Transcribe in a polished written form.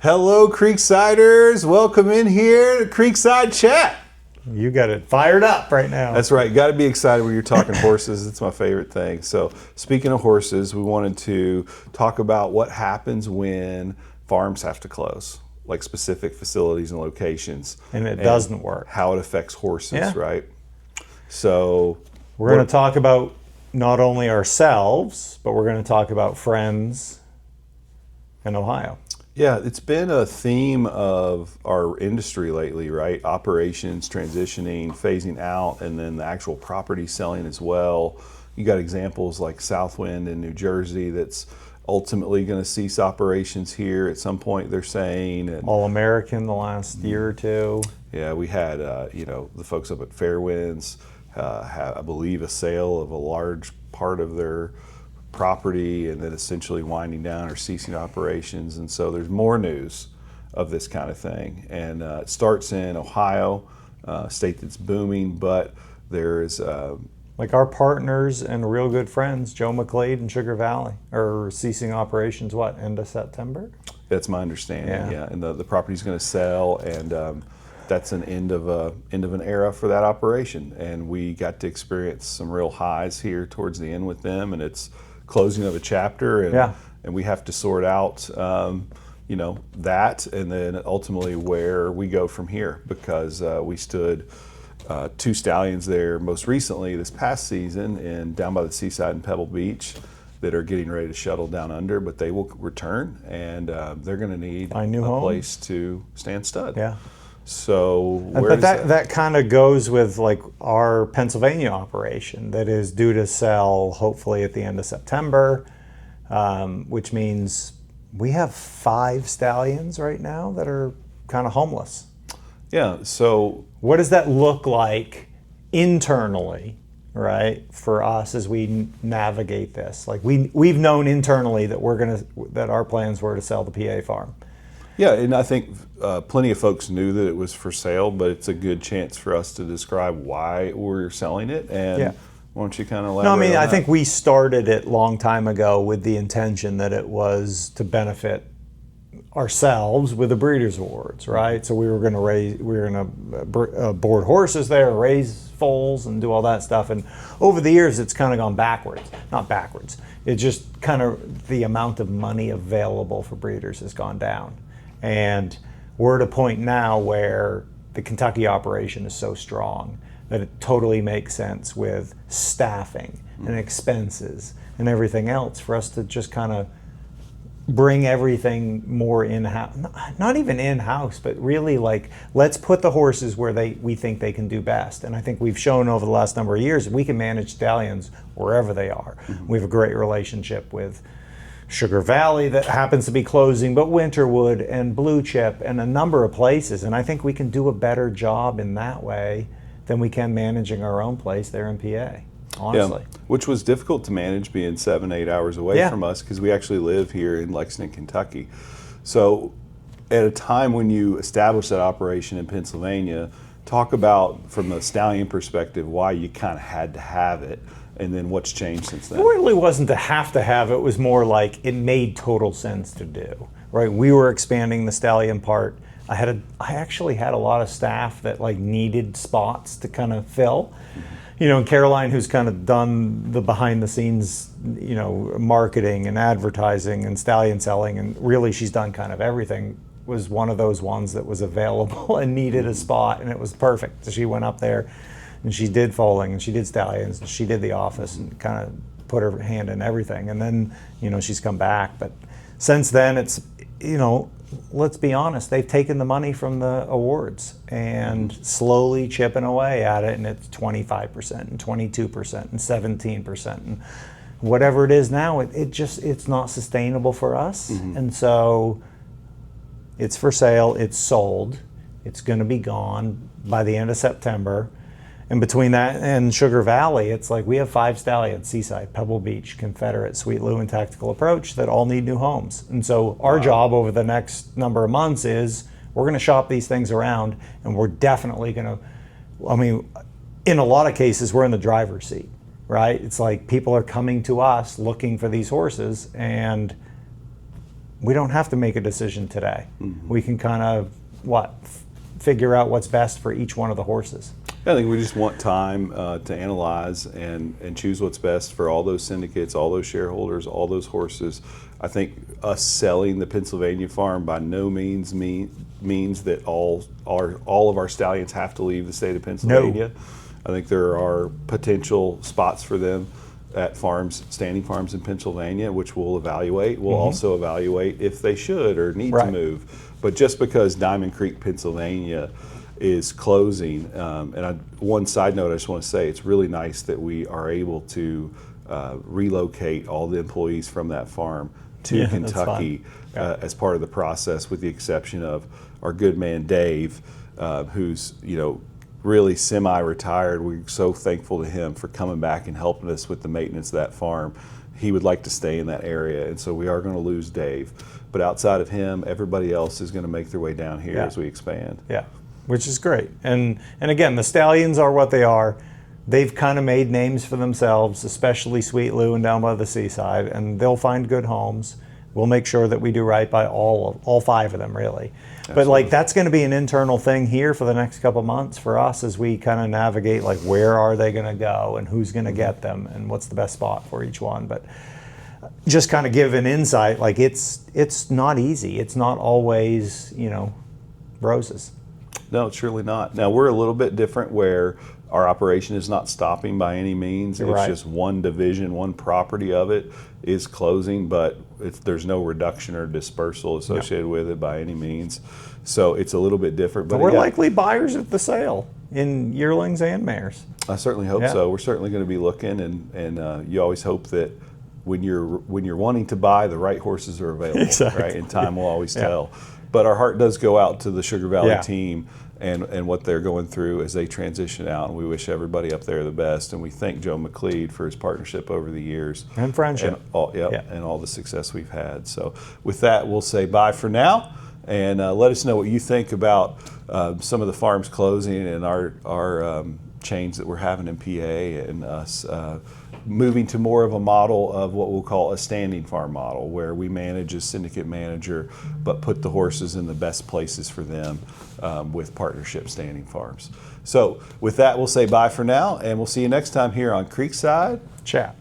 Hello, Creeksiders. Welcome in here to Creekside Chat. You got it fired up right now. That's right. You got to be excited when you're talking horses. It's my favorite thing. So speaking of horses, we wanted to talk about what happens when farms have to close, like specific facilities and locations. And it doesn't work. How it affects horses, right? So we're going to talk about not only ourselves, but we're going to talk about friends in Ohio. Yeah, it's been a theme of our industry lately, right? Operations, transitioning, phasing out, and then the actual property selling as well. You got examples like Southwind in New Jersey that's ultimately going to cease operations here at some point, they're saying. And All-American the last year or two. Yeah, we had, the folks up at Fairwinds have, I believe, a sale of a large part of their property and then essentially winding down or ceasing operations. And so there's more news of this kind of thing. And it starts in Ohio, a state that's booming, but there's... like our partners and real good friends, Joe McClade and Sugar Valley, are ceasing operations, end of September? That's my understanding, yeah. And the property's going to sell, and that's an end of an era for that operation. And we got to experience some real highs here towards the end with them, and it's closing of a chapter, and we have to sort out that, and then ultimately where we go from here, because we stood two stallions there most recently this past season and down by the seaside in Pebble Beach that are getting ready to shuttle down under, but they will return, and they're going to need a place to stand stud. Yeah. So but that kind of goes with like our Pennsylvania operation that is due to sell hopefully at the end of September, which means we have 5 stallions right now that are kind of homeless. Yeah, so what does that look like internally, right, for us as we navigate this? Like we've known internally that our plans were to sell the PA farm. Yeah, and I think plenty of folks knew that it was for sale, but it's a good chance for us to describe why we're selling it. And why don't you kind of elaborate? No, I mean, I think we started it a long time ago with the intention that it was to benefit ourselves with the Breeders' Awards, right? So we were going to board horses there, raise foals, and do all that stuff. And over the years, it's kind of gone backwards. Not backwards. It just kind of the amount of money available for breeders has gone down. And we're at a point now where the Kentucky operation is so strong that it totally makes sense with staffing and expenses and everything else for us to just kind of bring everything more in-house. Not even in-house, but really like, let's put the horses where we think they can do best. And I think we've shown over the last number of years that we can manage stallions wherever they are. We have a great relationship with Sugar Valley that happens to be closing, but Winterwood and Blue Chip and a number of places. And I think we can do a better job in that way than we can managing our own place there in PA, honestly. Yeah, which was difficult to manage being 7-8 hours away from us, because we actually live here in Lexington, Kentucky. So at a time when you establish that operation in Pennsylvania, talk about, from the stallion perspective, why you kind of had to have it. And then what's changed since then? It really wasn't to have it. It was more like it made total sense to do, right? We were expanding the stallion part. I actually had a lot of staff that like needed spots to kind of fill. And Caroline, who's kind of done the behind the scenes, marketing and advertising and stallion selling, and really she's done kind of everything, was one of those ones that was available and needed a spot, and it was perfect. So she went up there and she did foaling and she did stallions and she did the office and kind of put her hand in everything. And then, she's come back. But since then, it's, let's be honest, they've taken the money from the awards and slowly chipping away at it. And it's 25% and 22% and 17%. And whatever it is now, it's not sustainable for us. And so it's for sale, it's sold, it's going to be gone by the end of September. And between that and Sugar Valley, it's like we have 5 stallions, Seaside, Pebble Beach, Confederate, Sweet Lou, and Tactical Approach, that all need new homes. And so our job over the next number of months is we're going to shop these things around, and we're definitely going to, in a lot of cases, we're in the driver's seat, right? It's like people are coming to us looking for these horses, and we don't have to make a decision today. We can kind of figure out what's best for each one of the horses. I think we just want time to analyze and choose what's best for all those syndicates, all those shareholders, all those horses. I think us selling the Pennsylvania farm by no means means that all of our stallions have to leave the state of Pennsylvania. No. I think there are potential spots for them at standing farms in Pennsylvania, which we'll evaluate. We'll also evaluate if they should or need to move. But just because Diamond Creek, Pennsylvania is closing, one side note I just want to say, it's really nice that we are able to relocate all the employees from that farm to Kentucky as part of the process, with the exception of our good man Dave, who's really semi-retired. We're so thankful to him for coming back and helping us with the maintenance of that farm. He would like to stay in that area, and so we are going to lose Dave. But outside of him, everybody else is going to make their way down here as we expand. Yeah, which is great. And again, the Stallions are what they are. They've kind of made names for themselves, especially Sweet Lou and down by the seaside, and they'll find good homes. We'll make sure that we do right by all 5 of them, really. Absolutely. But that's going to be an internal thing here for the next couple months for us as we kind of navigate where are they going to go and who's going to get them and what's the best spot for each one. But just kind of give an insight, it's not easy. It's not always roses. No, it's surely not. Now we're a little bit different where our operation is not stopping by any means. It's just one division, one property of it is closing, but there's no reduction or dispersal associated with it by any means. So it's a little bit different. But we're likely buyers at the sale in yearlings and mares. I certainly hope so. We're certainly going to be looking, and you always hope that when you're wanting to buy, the right horses are available, right? And time will always tell. But our heart does go out to the Sugar Valley team and what they're going through as they transition out. And we wish everybody up there the best. And we thank Joe McLeod for his partnership over the years. And friendship. And all the success we've had. So with that, we'll say bye for now. And let us know what you think about some of the farms closing and our change that we're having in PA, and us moving to more of a model of what we'll call a standing farm model, where we manage as syndicate manager, but put the horses in the best places for them with partnership standing farms. So with that, we'll say bye for now, and we'll see you next time here on Creekside Chat.